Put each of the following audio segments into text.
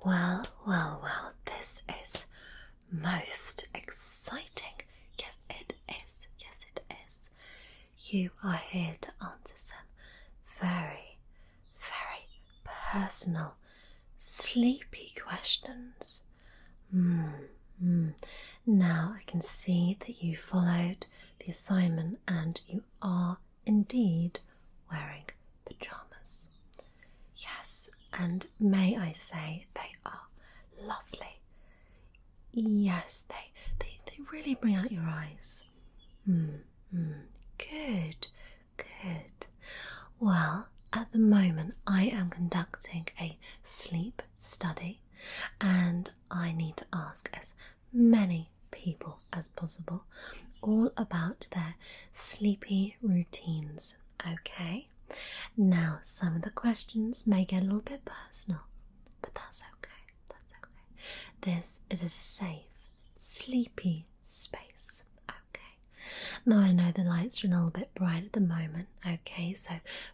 Well, this is most exciting. Yes, it is. Yes, it is. You are here to answer some very, very personal, sleepy questions. Now I can see that you followed the assignment and you are indeed wearing pyjamas. Yes, and may I say they are lovely. Yes, they really bring out your eyes. Good. Well, at the moment I am conducting a sleep study and I need to ask as many people as possible all about their sleepy routines, okay? Now, some of the questions may get a little bit personal, but that's okay. This is a safe, sleepy space, okay? Now, I know the lights are a little bit bright at the moment, okay, so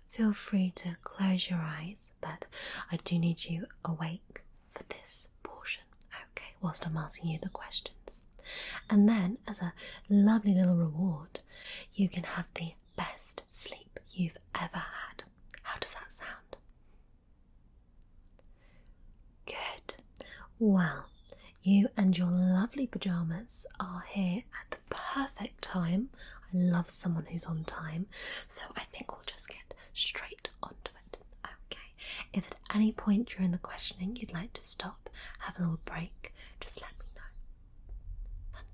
feel free to close your eyes, but I do need you awake for this portion, okay, whilst I'm asking you the questions. And then, as a lovely little reward, you can have the best sleep you've ever had. How does that sound? Good. Well, you and your lovely pyjamas are here at the perfect time. I love someone who's on time, so I think we'll just get straight onto it. Okay. If at any point during the questioning you'd like to stop, have a little break, just let me know.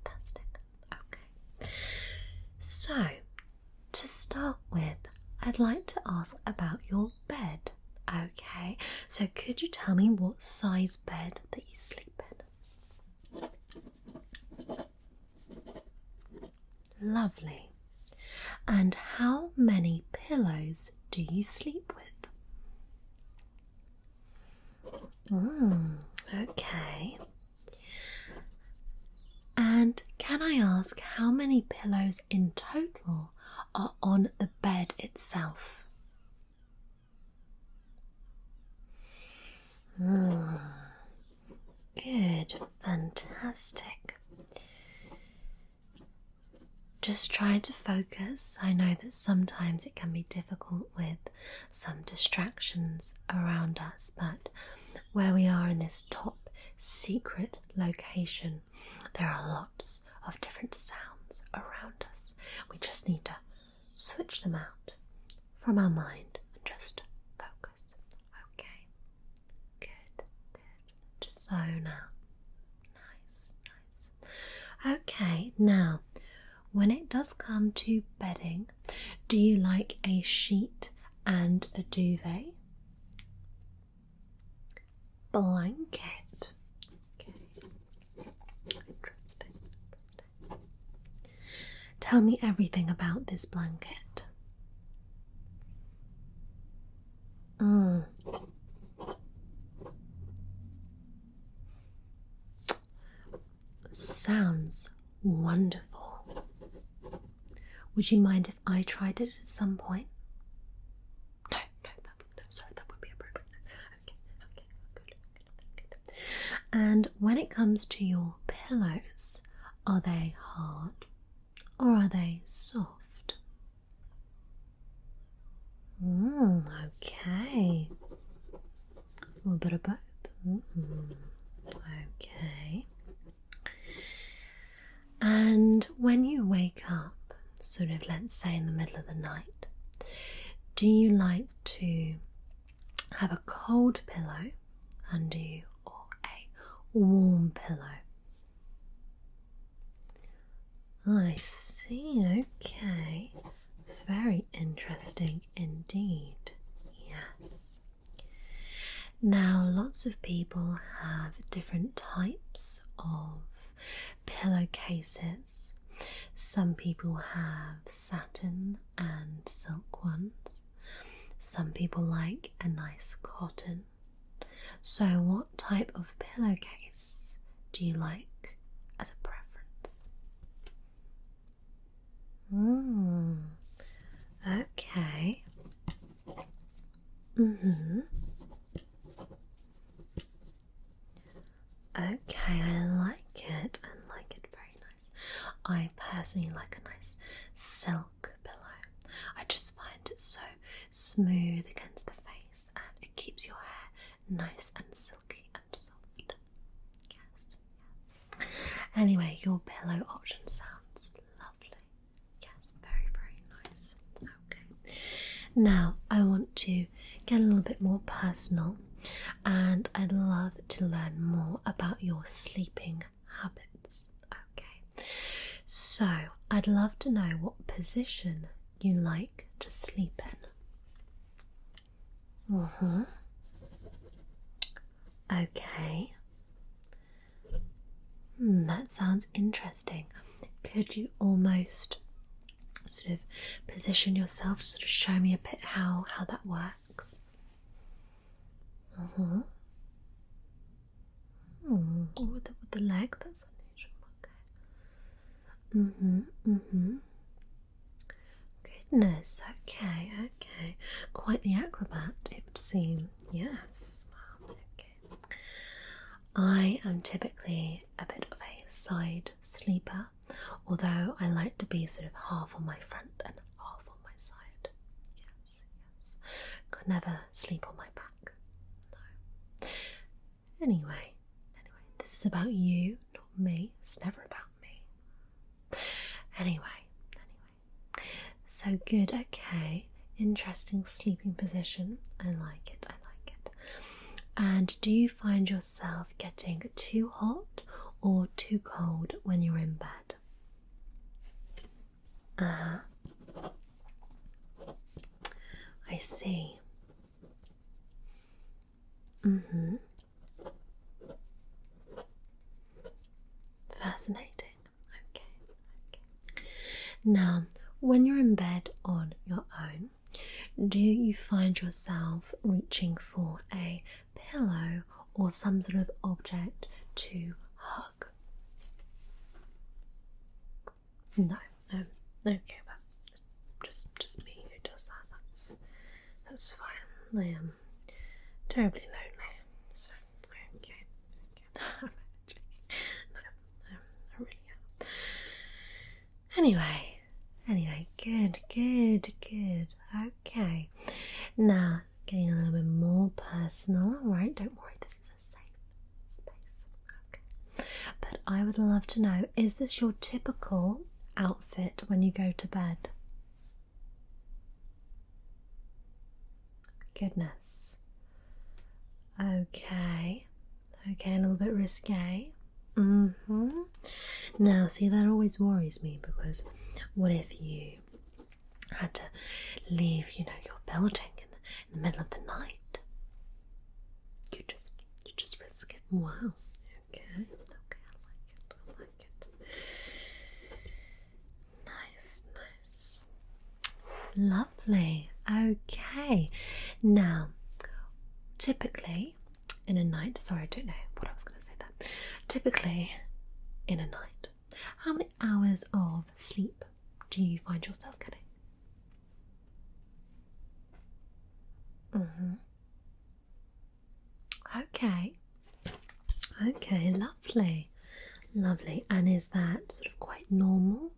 Fantastic. Okay. So, to start with, I'd like to ask about your bed. Okay, so could you tell me what size bed that you sleep in? Lovely. And how many pillows do you sleep with? Okay. And can I ask how many pillows in total are on the bed itself? Good, fantastic. Just try to focus. I know that sometimes it can be difficult with some distractions around us, but where we are in this top secret location, there are lots of different sounds around us. We just need to switch them out from our mind and just focus. Okay, good. Just so now. Nice. Okay, now, when it does come to bedding, do you like a sheet and a duvet? Blanket. Okay. Interesting. Tell me everything about this blanket. Sounds wonderful. Would you mind if I tried it at some point? No, sorry, that would be appropriate. Okay, good. And when it comes to your pillows, are they hard or are they soft? Okay. A little bit of both. Okay. And when you wake up, sort of let's say in the middle of the night, do you like to have a cold pillow under you or a warm pillow? I see, okay. Very interesting indeed, yes. Now, lots of people have different types of pillowcases. Some people have satin and silk ones. Some people like a nice cotton. So what type of pillowcase do you like as a preference? Okay. personally like a nice silk pillow. I just find it so smooth against the face and it keeps your hair nice and silky and soft. Yes, yes. Anyway, your pillow option sounds lovely. Yes, very, very nice. Okay. Now I want to get a little bit more personal and I'd love to learn more about your sleeping habits. Okay. So I'd love to know what position you like to sleep in. Okay. That sounds interesting. Could you almost sort of position yourself, sort of show me a bit how that works? With the leg, that's unusual. Goodness, okay. Quite the acrobat, it would seem. Yes. Wow, okay. I am typically a bit of a side sleeper, although I like to be sort of half on my front and half on my side. Yes. Could never sleep on my back. No. Anyway, this is about you, not me. It's never about me. Anyway. So good, okay. Interesting sleeping position. I like it. And do you find yourself getting too hot or too cold when you're in bed? I see. Fascinating. Okay. Now, when you're in bed on your own, do you find yourself reaching for a pillow or some sort of object to hug? No. Okay, but just me who does that. That's fine. I am terribly lonely. So okay. No, I really am. Anyway, good. Okay. Now, getting a little bit more personal. Alright, don't worry, this is a safe space. Okay. But I would love to know, is this your typical outfit when you go to bed? Goodness. Okay, a little bit risque. Now, see, that always worries me because what if you had to leave, your building in the middle of the night? You just risk it. Wow. Okay, I like it. Nice. Lovely. Okay. Now, typically in a night, sorry, I don't know what I was going to say then. Typically in a night, how many hours of sleep do you find yourself getting? Okay, lovely. And is that sort of quite normal?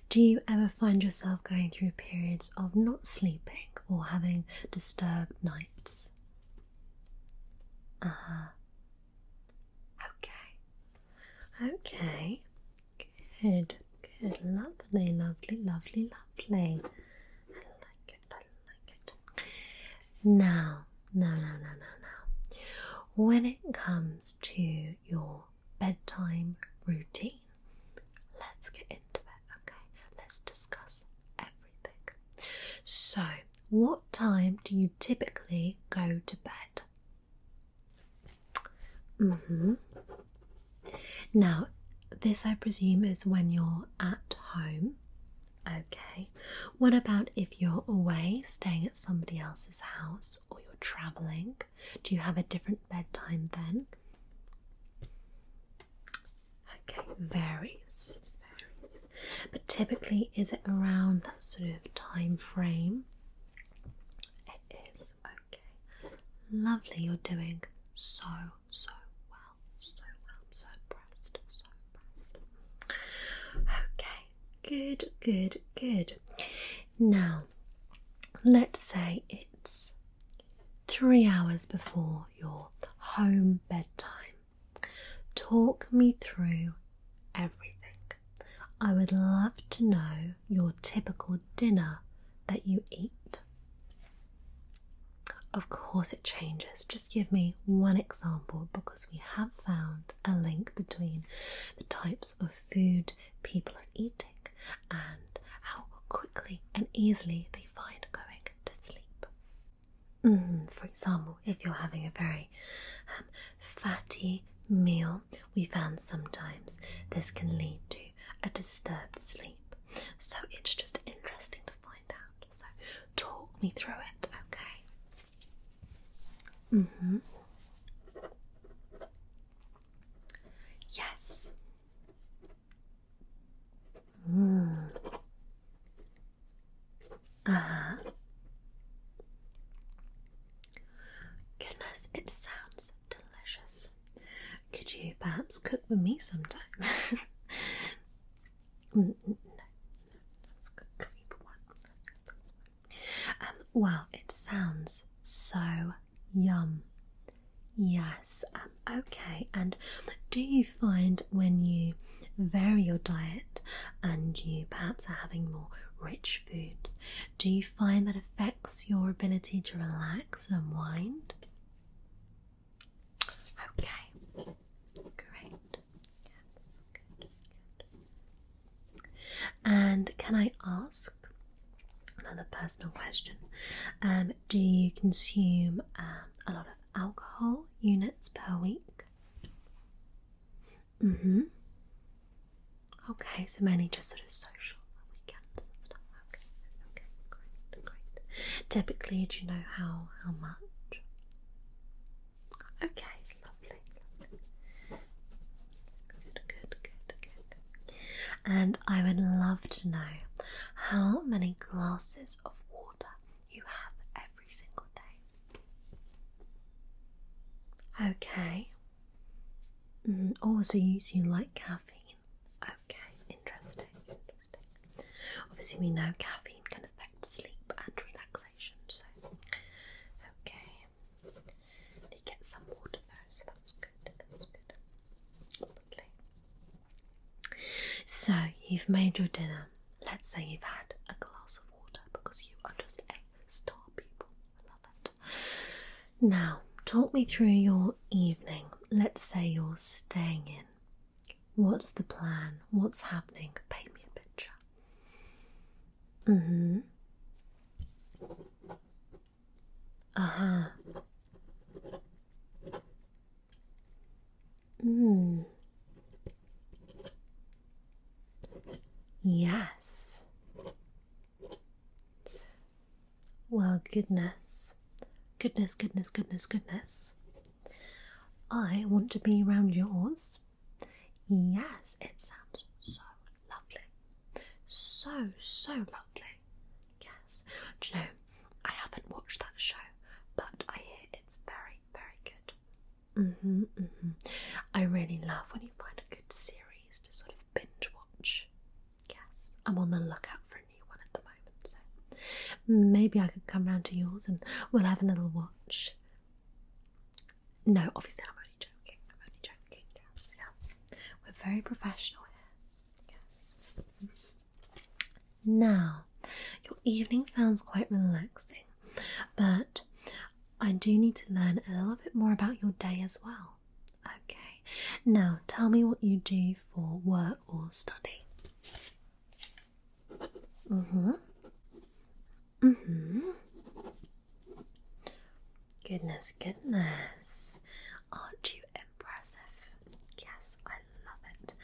Do you ever find yourself going through periods of not sleeping or having disturbed nights? Okay. Good. Lovely. I like it. Now. When it comes to your bedtime routine, let's get into it, okay? Let's discuss everything. So, what time do you typically go to bed? Now, this I presume is when you're at home. Okay. What about if you're away, staying at somebody else's house, or you're travelling? Do you have a different bedtime then? Okay, varies. But typically, is it around that sort of time frame? It is. Okay. Lovely, you're doing so well. I'm so impressed. So Good, good, good. Now, let's say it's 3 hours before your home bedtime. Talk me through everything. I would love to know your typical dinner that you eat. Of course it changes. Just give me one example, because we have found a link between the types of food people are eating and how quickly and easily they find going to sleep. For example, if you're having a very fatty meal, we found sometimes this can lead to a disturbed sleep. So it's just interesting to find out. So talk me through it, okay? Yes. Goodness, it sounds delicious. Could you perhaps cook with me sometime? No, that's good. Cooking for one. Wow, it sounds so yum. Yes, okay. And do you find when you vary your diet and you perhaps are having more rich foods, do you find that affects your ability to relax and unwind? Okay, great. Good. And can I ask another personal question? Do you consume a lot of alcohol units per week? Okay, so mainly just sort of social weekends and stuff. Okay, great. Typically, do you know how much? Okay, lovely. Good. And I would love to know how many glasses of water you have every single day. Okay. So you like caffeine? Okay, interesting. Obviously, we know caffeine can affect sleep and relaxation, so okay. You get some water though, so that's good. Lovely. So you've made your dinner. Let's say you've had a glass of water because you are just a star pupil. I love it. Now, talk me through your evening. Let's say you're staying in. What's the plan? What's happening? Paint me a picture. Yes. Well, goodness. I want to be around yours. Yes, it sounds so lovely. So lovely. Yes. Do you know, I haven't watched that show, but I hear it's very, very good. I really love when you find a good series to sort of binge watch. Yes, I'm on the lookout for a new one at the moment, so maybe I could come round to yours and we'll have a little watch. No, obviously I'm only joking. Yes. We're very professional here. Yes. Now, your evening sounds quite relaxing, but I do need to learn a little bit more about your day as well. Okay. Now, tell me what you do for work or study. Goodness. Aren't you impressive? Yes, I love it.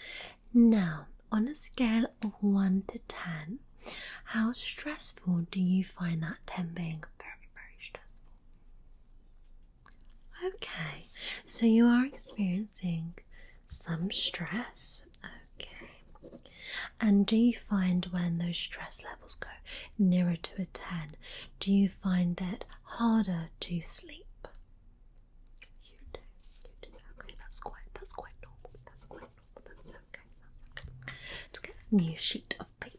Now, on a scale of 1 to 10, how stressful do you find that 10 being very, very stressful? Okay, so you are experiencing some stress. Okay. And do you find when those stress levels go nearer to a 10, do you find it harder to sleep? You do. Okay, that's quite normal. That's okay. Let's get a new sheet of paper.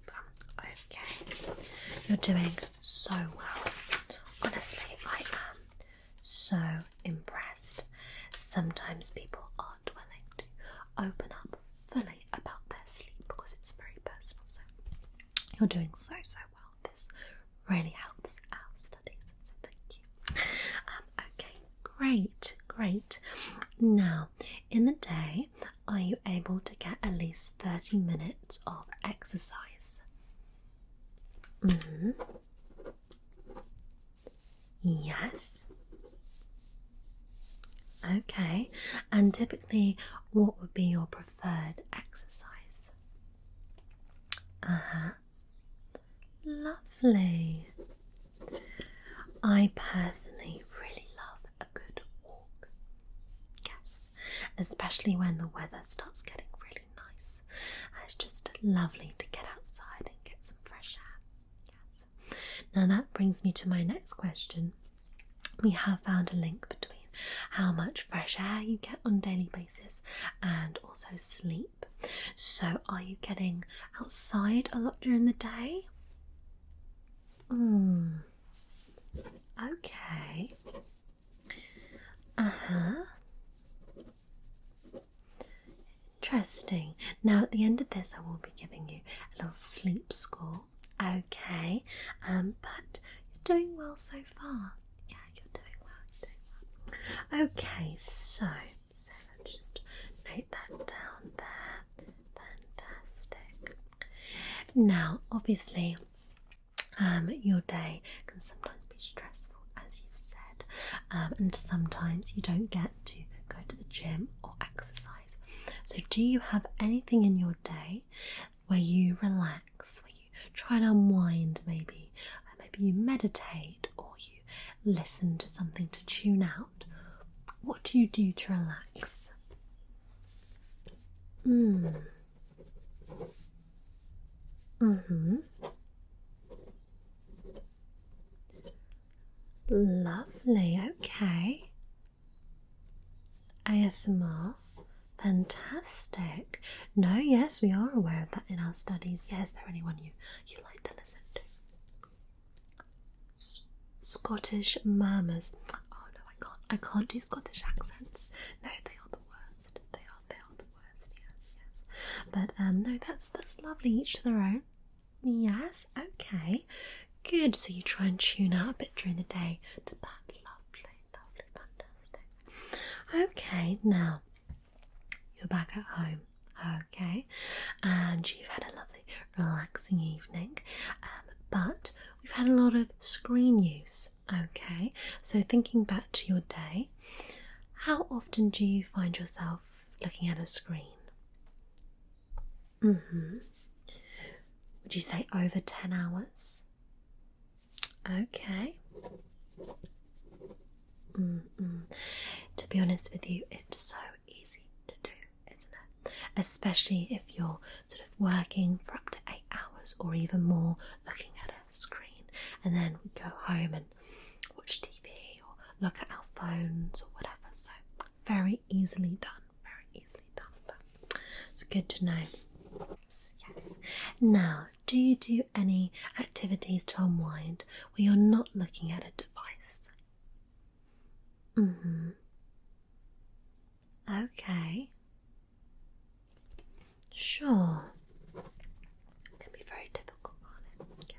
You're doing so well. Honestly, I am so impressed. Sometimes people aren't willing to open up fully about their sleep because it's very personal. So you're doing so well. This really helps our studies. So thank you. Okay, great. Now, in the day, are you able to get at least 30 minutes of exercise? Yes. Okay, and typically, what would be your preferred exercise? Lovely. I personally really love a good walk. Yes, especially when the weather starts getting really nice. It's just lovely to get outside and get some fresh air. Yes. Now that brings me to my next question. We have found a link between how much fresh air you get on a daily basis and also sleep. So are you getting outside a lot during the day? Okay. Interesting. Now at the end of this I will be giving you a little sleep score. Okay. But you're doing well so far. Yeah, you're doing well. Okay, so let's just note that down there. Fantastic. Now, obviously, your day can sometimes be stressful, as you've said, and sometimes you don't get to go to the gym or exercise. So do you have anything in your day where you relax, where you try and unwind, maybe you meditate or you listen to something to tune out? What do you do to relax? Lovely, okay. ASMR, fantastic. No, yes, we are aware of that in our studies. Yeah, is there anyone you like to listen to? Scottish murmurs. Oh no, I can't do Scottish accents. No, they are the worst. They are the worst. Yes. But no, that's lovely. Each to their own. Yes, okay. Good. So you try and tune out a bit during the day to that. Lovely, fantastic. Okay, now you're back at home. Okay, and you've had a lovely, relaxing evening. But we've had a lot of screen use. Okay, so thinking back to your day, how often do you find yourself looking at a screen? Would you say over 10 hours? Okay. To be honest with you, it's so easy to do, isn't it? Especially if you're sort of working for up to 8 hours or even more, looking at a screen, and then we go home and watch TV or look at our phones or whatever. So very easily done, but it's good to know. Yes. Now, do you do any activities to unwind where you're not looking at a device? Okay. Sure. It can be very difficult, can't it?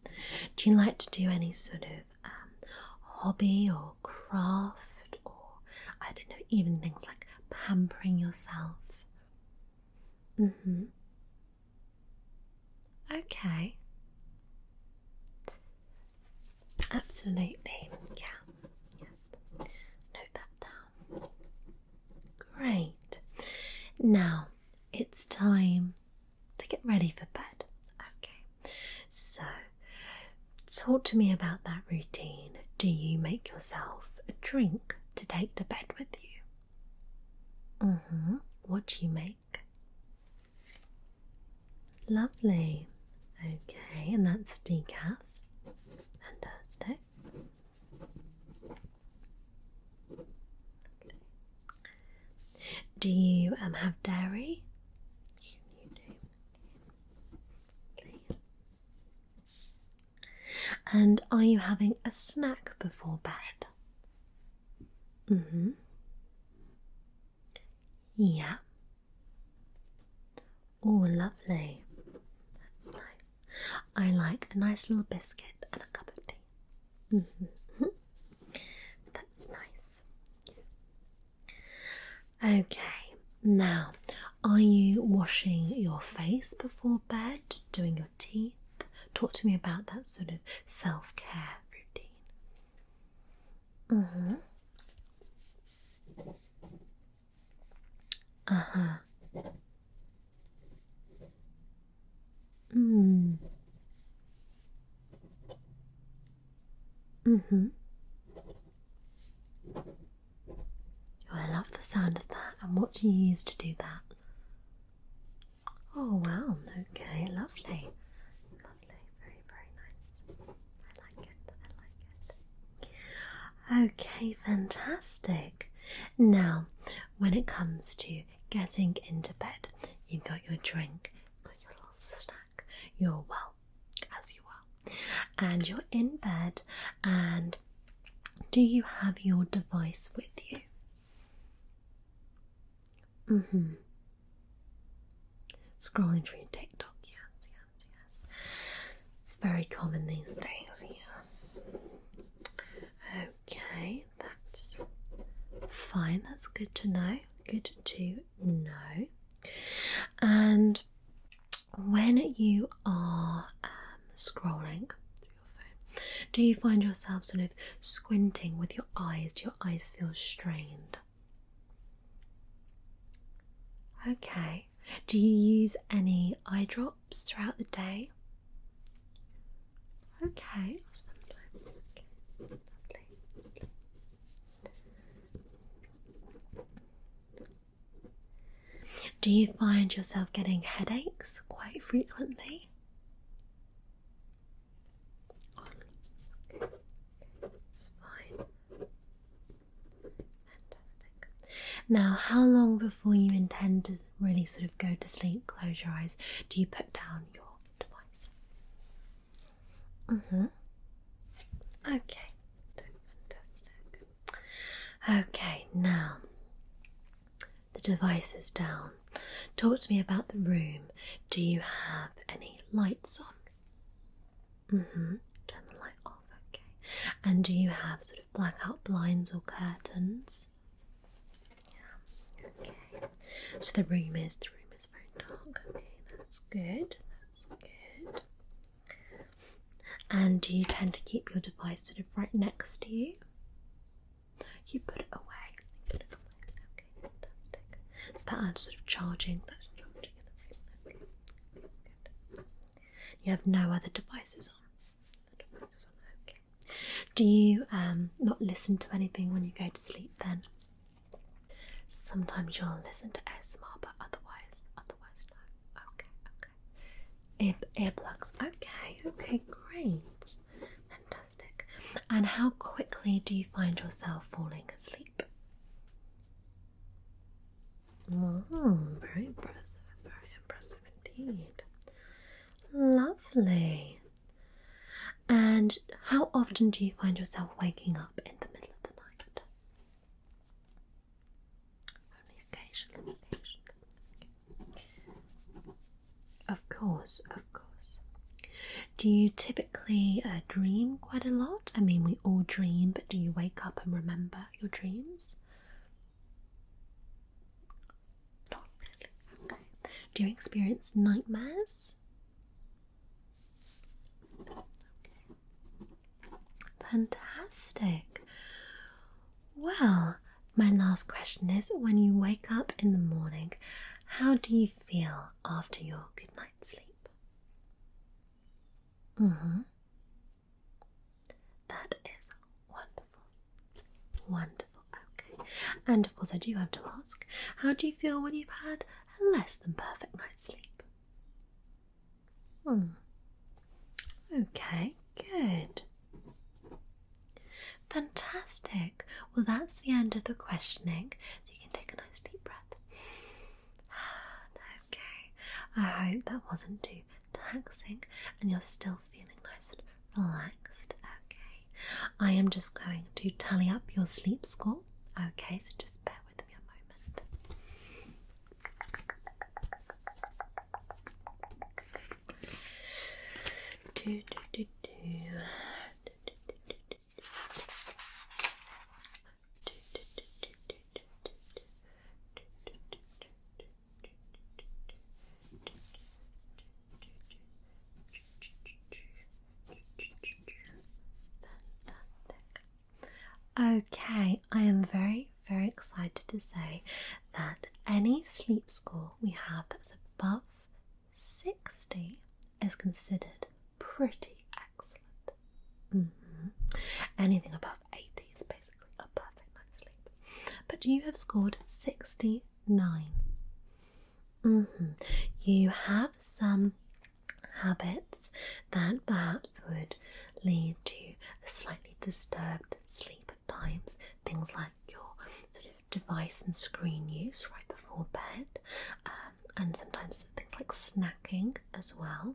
Yeah. Do you like to do any sort of hobby or craft, or I don't know, even things like pampering yourself? Okay. Absolutely. Yeah. Note that down. Great. Now it's time to get ready for bed. Okay. So talk to me about that routine. Do you make yourself a drink to take to bed with you? What do you make? Lovely. Okay, and that's decaf. Fantastic. Do you have dairy? You do. Okay. And are you having a snack before bed? Yeah. Oh, lovely. That's nice. I like a nice little biscuit and a cup of tea. That's nice. Okay, now, are you washing your face before bed, doing your teeth? Talk to me about that sort of self-care routine. Uh-huh. Oh, I love the sound of that. And what do you use to do that? Oh, wow. Okay, lovely. Lovely. Very, very nice. I like it. I like it. Okay, fantastic. Now, when it comes to getting into bed, you've got your drink, you've got your little snack, you're well, as you are, and you're in bed, and do you have your device with you? Scrolling through TikTok, yes. It's very common these days, yes. Okay, that's fine, that's good to know. Good to know. And when you are scrolling through your phone, do you find yourself sort of squinting with your eyes? Do your eyes feel strained? Okay. Do you use any eye drops throughout the day? Okay. Sometimes. Okay. Lovely. Do you find yourself getting headaches quite frequently? That's fine. Fantastic. Now, how long before you intend to really sort of go to sleep, close your eyes, do you put down your device? Okay. Fantastic. Okay, now the device is down. Talk to me about the room. Do you have any lights on? Turn the light off, okay. And do you have sort of blackout blinds or curtains? Yeah, okay. So the room is very dark. Okay, that's good. And do you tend to keep your device sort of right next to you? You put it away. Okay, fantastic. So that's sort of charging. That's charging. Okay, good. You have no other devices on. Okay. Do you not listen to anything when you go to sleep then? Sometimes you'll listen to ASMR, but otherwise no. Okay. Earplugs. Okay, great. Fantastic. And how quickly do you find yourself falling asleep? Very impressive indeed. Lovely. And how often do you find yourself waking up in the middle of the night? Only occasionally. Of course. Do you typically dream quite a lot? I mean, we all dream, but do you wake up and remember your dreams? Not really. Okay. Do you experience nightmares? Okay. Fantastic. Well, my last question is, when you wake up in the morning, how do you feel after your good night's sleep? That is wonderful. Okay. And of course I do have to ask, how do you feel when you've had a less than perfect night's sleep? Okay, good. Fantastic. Well, that's the end of the questioning. You can take a nice deep breath. Okay. I hope that wasn't too taxing and you're still feeling nice and relaxed. Okay. I am just going to tally up your sleep score. Okay, so just bear with me a moment. Okay, I am very, very excited to say that any sleep score we have that's above 60 is considered pretty excellent. Anything above 80 is basically a perfect night's sleep. But you have scored 69. You have some habits that perhaps would lead to a slightly disturbed sleep at times. Things like your sort of device and screen use right before bed, and sometimes things like snacking as well.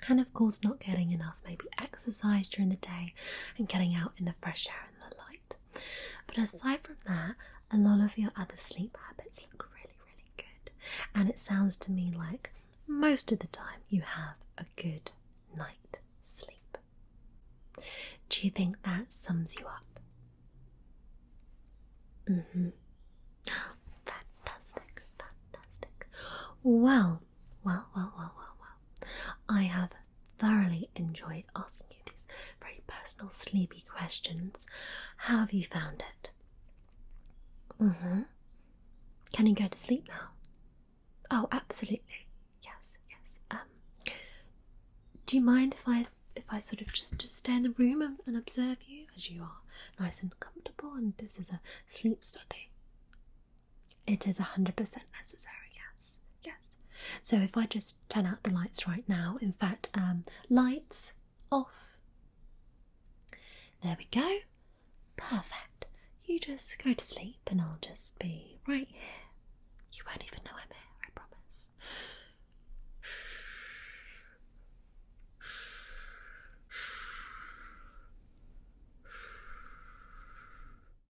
And of course, not getting enough maybe exercise during the day and getting out in the fresh air and the light. But aside from that, a lot of your other sleep habits look really, really good. And it sounds to me like most of the time you have a good night sleep. Do you think that sums you up? Fantastic, fantastic. Well. I have thoroughly enjoyed asking you these very personal, sleepy questions. How have you found it? Can you go to sleep now? Oh, absolutely. Yes. Do you mind if I sort of just stay in the room and observe you as you are nice and comfortable and this is a sleep study? It is 100% necessary, yes. So if I just turn out the lights right now, in fact, lights off. There we go. Perfect. You just go to sleep and I'll just be right here. You won't even